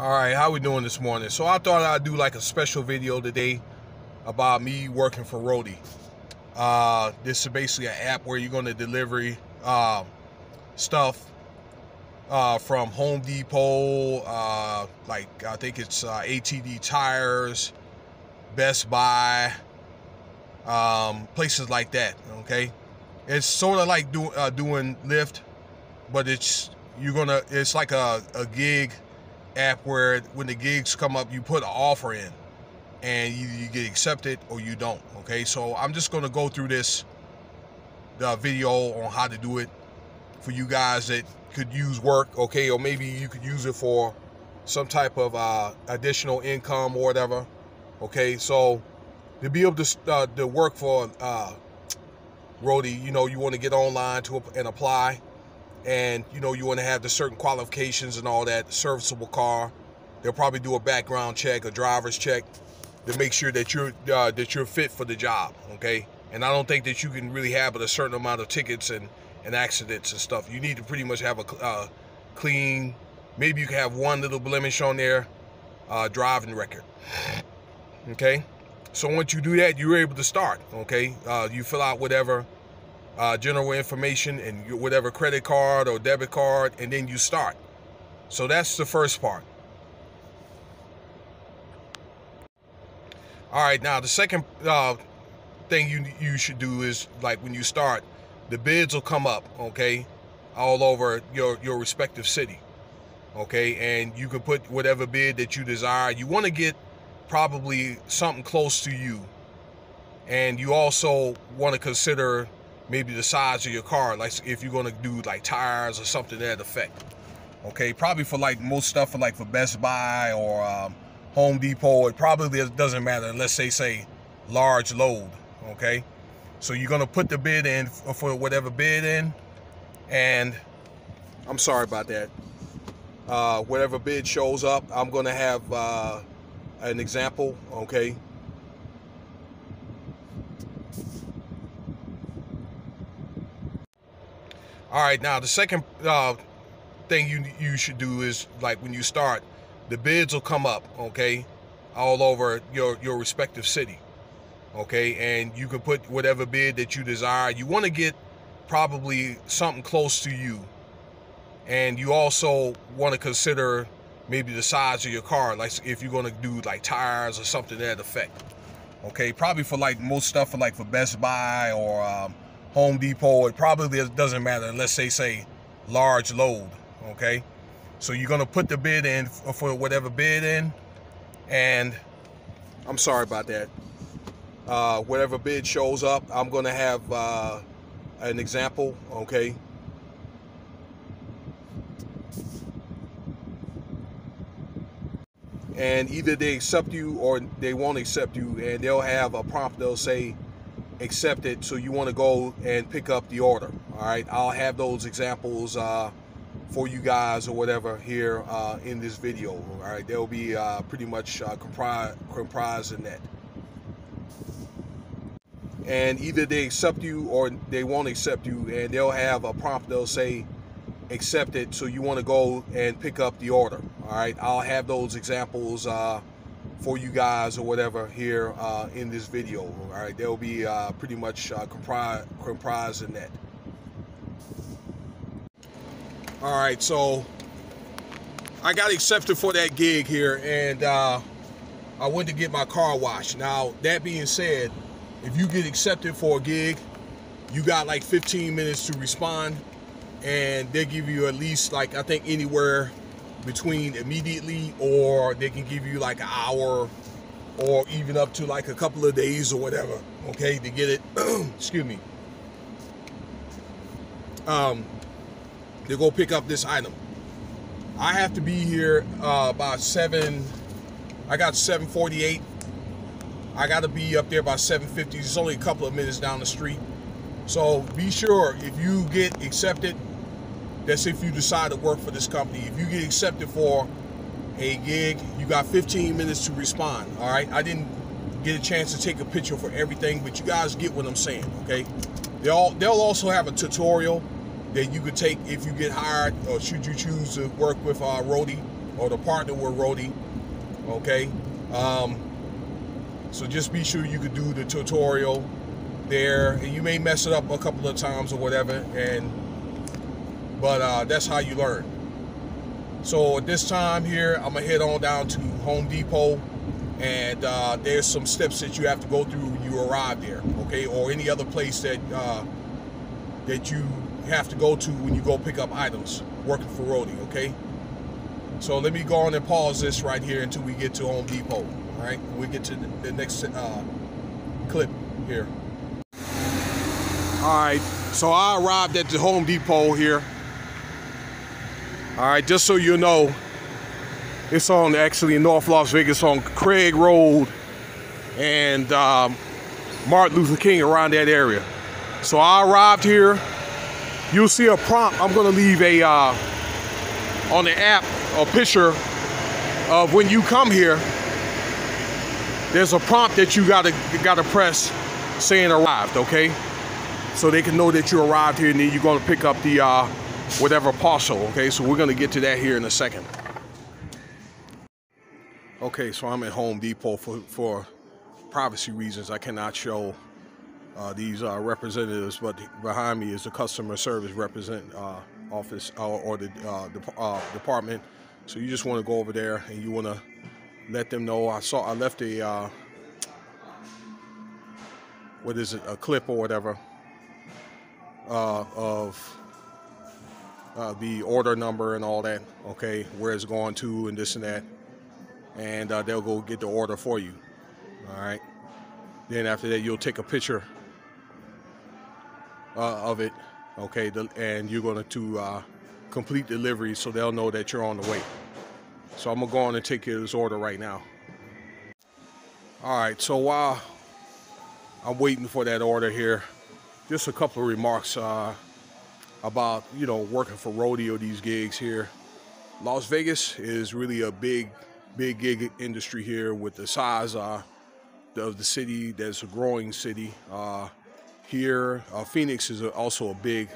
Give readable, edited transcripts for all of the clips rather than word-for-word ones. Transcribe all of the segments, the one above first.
All right, how we doing this morning? So I thought I'd do like a special video today about me working for Roadie. This is basically an app where you're going to deliver stuff from Home Depot, like I think it's ATD Tires, Best Buy, places like that. Okay, it's sort of like doing Lyft, but it's like a gig app where when the gigs come up, you put an offer in and you get accepted or you don't. Okay, so I'm just going to go through this video on how to do it for you guys that could use work, okay, or maybe you could use it for some type of additional income or whatever. Okay, so to be able to work for Roadie, you want to get online and apply. And you want to have the certain qualifications and all that, serviceable car. They'll probably do a background check, a driver's check, to make sure that you're fit for the job. Okay, and I don't think that you can really have a certain amount of tickets and accidents and stuff. You need to pretty much have a clean, maybe you can have one little blemish on their driving record. Okay, so once you do that, you're able to start. Okay, you fill out whatever general information and whatever credit card or debit card, and then you start. So that's the first part. All right, now the second thing you should do is, like, when you start, the bids will come up, okay, all over your respective city. Okay, and you can put whatever bid that you desire. You want to get probably something close to you, and you also want to consider maybe the size of your car, like if you're going to do like tires or something to that effect. Okay, probably for like most stuff for Best Buy or Home Depot, it probably doesn't matter unless they say large load. Okay, so you're going to put the bid in for whatever bid in, and I'm sorry about that. Whatever bid shows up, I'm going to have an example. Okay, all right, now the second thing you should do is, like, when you start, the bids will come up, okay, all over your respective city. Okay, and you can put whatever bid that you desire. You want to get probably something close to you, and you also want to consider maybe the size of your car, like if you're going to do like tires or something to that effect. Okay, probably for like most stuff for Best Buy or Home Depot, it probably doesn't matter unless they say large load. Okay, so you're going to put the bid in for whatever bid in, and I'm sorry about that. Whatever bid shows up, I'm going to have an example. Okay, and either they accept you or they won't accept you, and they'll have a prompt. They'll say accepted, so you want to go and pick up the order. All right, I'll have those examples for you guys or whatever here in this video. All right, they'll be pretty much comprised in that. And either they accept you or they won't accept you, and they'll have a prompt. They'll say accepted, so you want to go and pick up the order. All right, I'll have those examples for you guys or whatever here in this video. All right, they'll be pretty much comprised in that. All right, so I got accepted for that gig here, and I went to get my car washed. Now, that being said, if you get accepted for a gig, you got like 15 minutes to respond, and they give you at least, like, I think anywhere between immediately, or they can give you like an hour or even up to like a couple of days or whatever, okay, to get it excuse me, to go pick up this item. I have to be here about 7, I got 7:48. I got to be up there by 7:50. It's only a couple of minutes down the street. So be sure, if you get accepted, that's if you decide to work for this company. If you get accepted for a gig, you got 15 minutes to respond. All right, I didn't get a chance to take a picture for everything, but you guys get what I'm saying. Okay, they'll also have a tutorial that you could take if you get hired, or should you choose to work with Roadie. or to partner with Roadie, okay? So just be sure you could do the tutorial there, and you may mess it up a couple of times or whatever, but that's how you learn. So at this time here, I'm gonna head on down to Home Depot, and there's some steps that you have to go through when you arrive there, okay? Or any other place that that you have to go to when you go pick up items working for Roadie, okay? So let me go on and pause this right here until we get to Home Depot, all right? We'll get to the next clip here. All right, so I arrived at the Home Depot here. All right, just so you know, it's on actually in North Las Vegas on Craig Road and Martin Luther King, around that area. So I arrived here. You'll see a prompt. I'm gonna leave a on the app a picture of when you come here. There's a prompt that you gotta press saying arrived, okay? So they can know that you arrived here, and then you're gonna pick up the whatever parcel, okay? So we're gonna get to that here in a second. Okay, so I'm at Home Depot for privacy reasons. I cannot show these representatives, but behind me is the customer service office or the department. So you just want to go over there and you want to let them know. I left a what is it, a clip or whatever of the order number and all that, okay, where it's going to and this and that, and they'll go get the order for you. All right, then after that you'll take a picture of it, okay, and you're going to complete delivery, so they'll know that you're on the way. So I'm gonna go on and take care of this order right now. All right, so while I'm waiting for that order here, just a couple of remarks about, you know, working for Roadie or these gigs here. Las Vegas is really a big gig industry here with the size of the city. There's a growing city here. Phoenix is also a big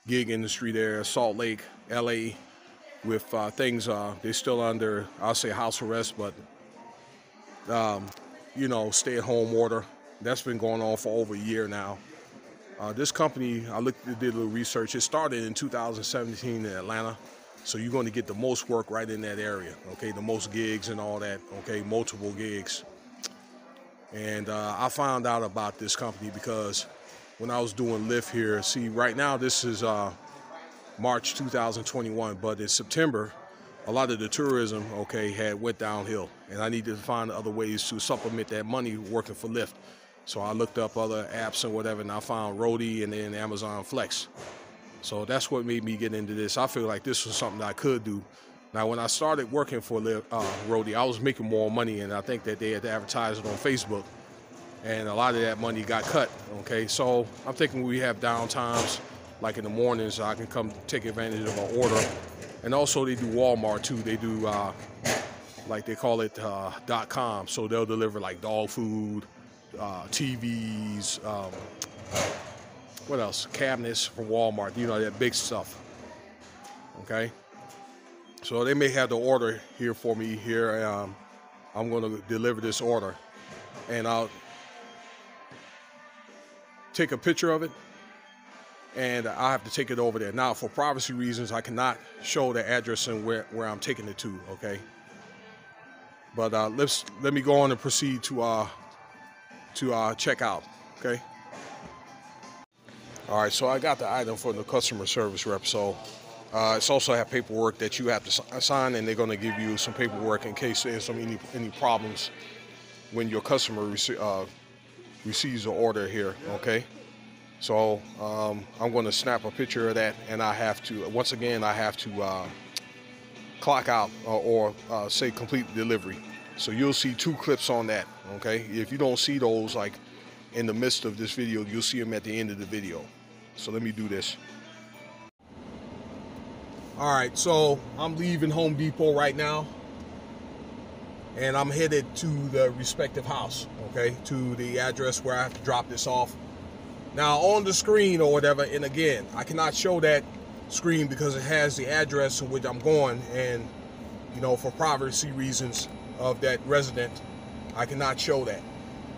gig industry there. Salt Lake, LA, with things, they're still under, I'll say, house arrest, but you know, stay-at-home order. That's been going on for over a year now. This company, did a little research. It started in 2017 in Atlanta, so you're going to get the most work right in that area, okay? The most gigs and all that, okay? Multiple gigs. And I found out about this company because when I was doing Lyft here, see, right now this is March 2021, but in September, a lot of the tourism, okay, had went downhill, and I needed to find other ways to supplement that money working for Lyft. So I looked up other apps and whatever, and I found Roadie and then Amazon Flex. So that's what made me get into this. I feel like this was something that I could do. Now, when I started working for Roadie, I was making more money, and I think that they had advertised it on Facebook, and a lot of that money got cut, okay? So I'm thinking we have downtimes, like in the mornings, I can come take advantage of an order. And also they do Walmart too. They do, like they call it .com. So they'll deliver like dog food, TVs, what else? Cabinets from Walmart, you know, that big stuff, okay? So they may have the order here for me here. I'm gonna deliver this order, and I'll take a picture of it, and I have to take it over there. Now, for privacy reasons, I cannot show the address and where I'm taking it to, okay? But let me go on and proceed to check out, okay? All right, so I got the item from the customer service rep. So it's also have paperwork that you have to sign, and they're gonna give you some paperwork in case there's any problems when your customer receives the order here, okay? So I'm going to snap a picture of that, and I have to, once again, I have to clock out or say complete delivery. So you'll see 2 clips on that, okay? If you don't see those like in the midst of this video, you'll see them at the end of the video. So let me do this. All right, so I'm leaving Home Depot right now, and I'm headed to the respective house, okay, to the address where I have to drop this off. Now, on the screen or whatever, and again, I cannot show that screen because it has the address in which I'm going, and you know, for privacy reasons of that resident, I cannot show that.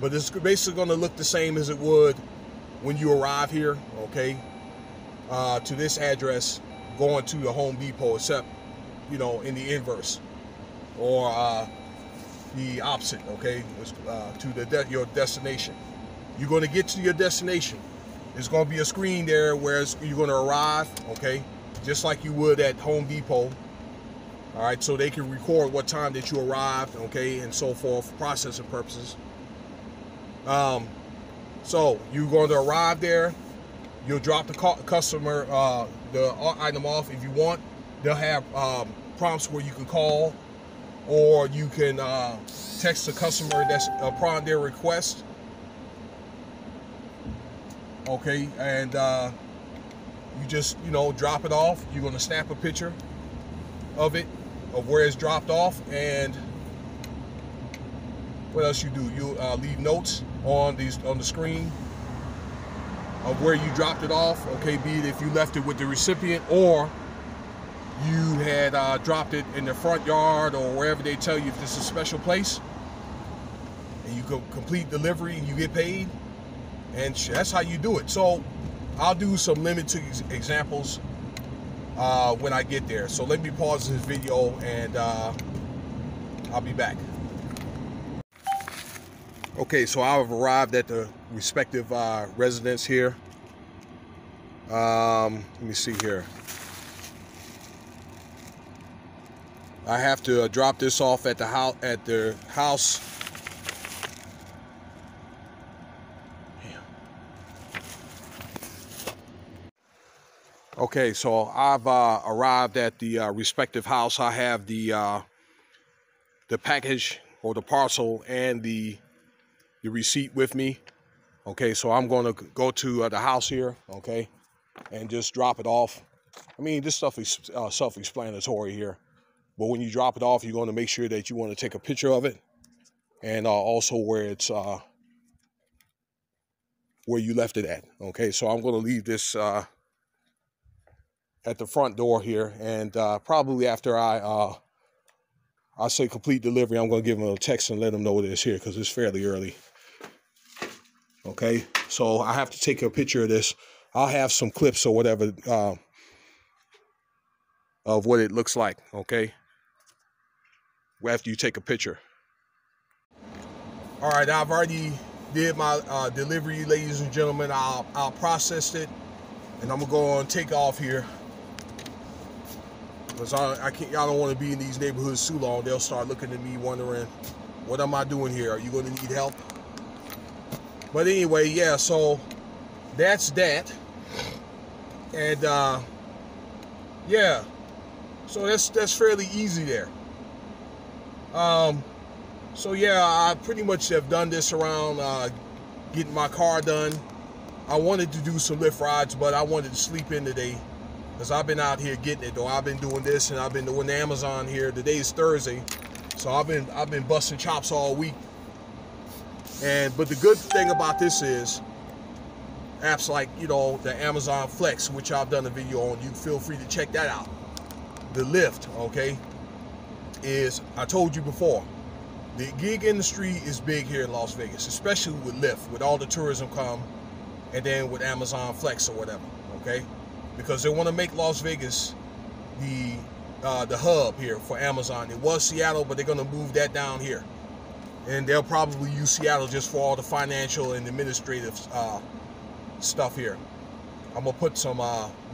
But it's basically going to look the same as it would when you arrive here, okay, to this address going to the Home Depot, except, you know, in the inverse, or the opposite, okay, to your destination. You're going to get to your destination. There's going to be a screen there where you're going to arrive, okay, just like you would at Home Depot. All right, so they can record what time that you arrived, okay, and so forth, for processing purposes. So you're going to arrive there. You'll drop the customer the item off if you want. They'll have prompts where you can call, or you can text the customer that's upon their request. Okay, and you just, you know, drop it off. You're going to snap a picture of it, of where it's dropped off, and what else you do? You leave notes on the screen of where you dropped it off. Okay, be it if you left it with the recipient, or you had dropped it in the front yard, or wherever they tell you if this is a special place, and you go complete delivery and you get paid, and that's how you do it. So I'll do some limited examples when I get there. So let me pause this video, and I'll be back. Okay, so I've arrived at the respective residence here. Let me see here. I have to drop this off at the house. Okay, so I've arrived at the respective house. I have the package or the parcel and the receipt with me. Okay, so I'm going to go to the house here, okay, and just drop it off. I mean, this stuff is self-explanatory here, but when you drop it off, you're going to make sure that you want to take a picture of it, and also where it's where you left it at. Okay, so I'm going to leave this at the front door here, and probably after I say complete delivery, I'm going to give them a text and let them know that it's here, because it's fairly early. Okay, so I have to take a picture of this. I'll have some clips or whatever of what it looks like, okay, after you take a picture. All right, I've already did my delivery, ladies and gentlemen. I'll process it, and I'm gonna go on take off here, because I don't want to be in these neighborhoods too long. They'll start looking at me wondering, what am I doing here? Are you going to need help? But anyway, yeah, so that's that. And yeah, so that's fairly easy there. So yeah, I pretty much have done this around getting my car done. I wanted to do some Lyft rides, but I wanted to sleep in today, because I've been out here getting it though. I've been doing this, and I've been doing Amazon here. Today is Thursday, so I've been busting chops all week. But the good thing about this is apps like, you know, the Amazon Flex, which I've done a video on. You feel free to check that out. The Lyft, okay, is, I told you before, the gig industry is big here in Las Vegas, especially with Lyft, with all the tourism come, and then with Amazon Flex or whatever, okay, because they want to make Las Vegas the hub here for Amazon. It was Seattle, but they're going to move that down here. And they'll probably use Seattle just for all the financial and administrative stuff here. I'm going to put some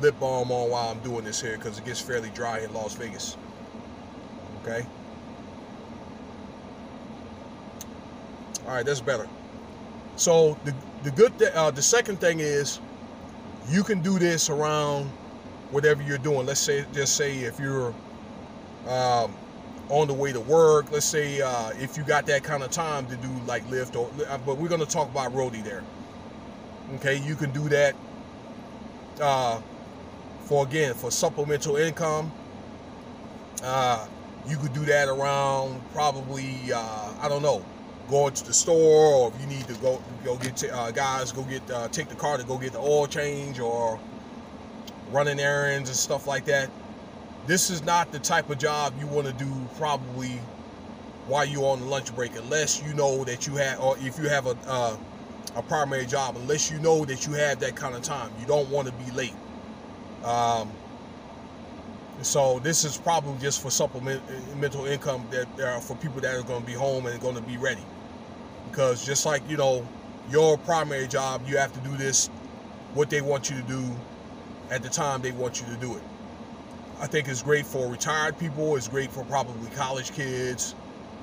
lip balm on while I'm doing this here, because it gets fairly dry in Las Vegas. Okay? All right, that's better. So the second thing is, you can do this around whatever you're doing. Let's say, just say if you're on the way to work, let's say if you got that kind of time to do like Lyft, but we're going to talk about Roadie there. Okay, you can do that for supplemental income. You could do that around probably I don't know, going to the store, or if you need to go get guys go get take the car to go get the oil change or running errands and stuff like that, this is not the type of job you want to do probably while you're on the lunch break, unless you know that you have, or if you have a primary job, unless you know that you have that kind of time. You don't want to be late. So this is probably just for supplemental income that for people that are going to be home and going to be ready. Because just like, you know, your primary job, you have to do this, what they want you to do at the time they want you to do it. I think it's great for retired people. It's great for probably college kids.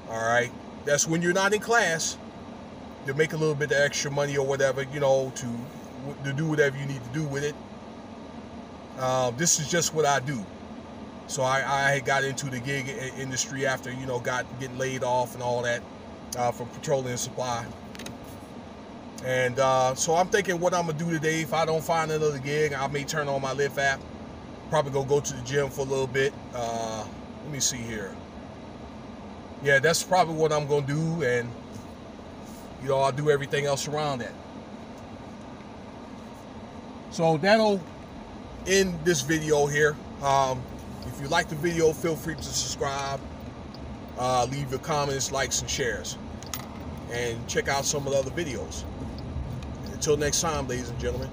All right. That's when you're not in class, to make a little bit of extra money or whatever, you know, to do whatever you need to do with it. This is just what I do. So I got into the gig industry after, you know, getting laid off and all that from petroleum supply. And so I'm thinking what I'm going to do today. If I don't find another gig, I may turn on my Lyft app. Probably go to the gym for a little bit. Let me see here. Yeah, that's probably what I'm going to do. And, you know, I'll do everything else around that. So that'll end this video here. If you like the video, feel free to subscribe. Leave your comments, likes, and shares. And check out some of the other videos. Until next time, ladies and gentlemen.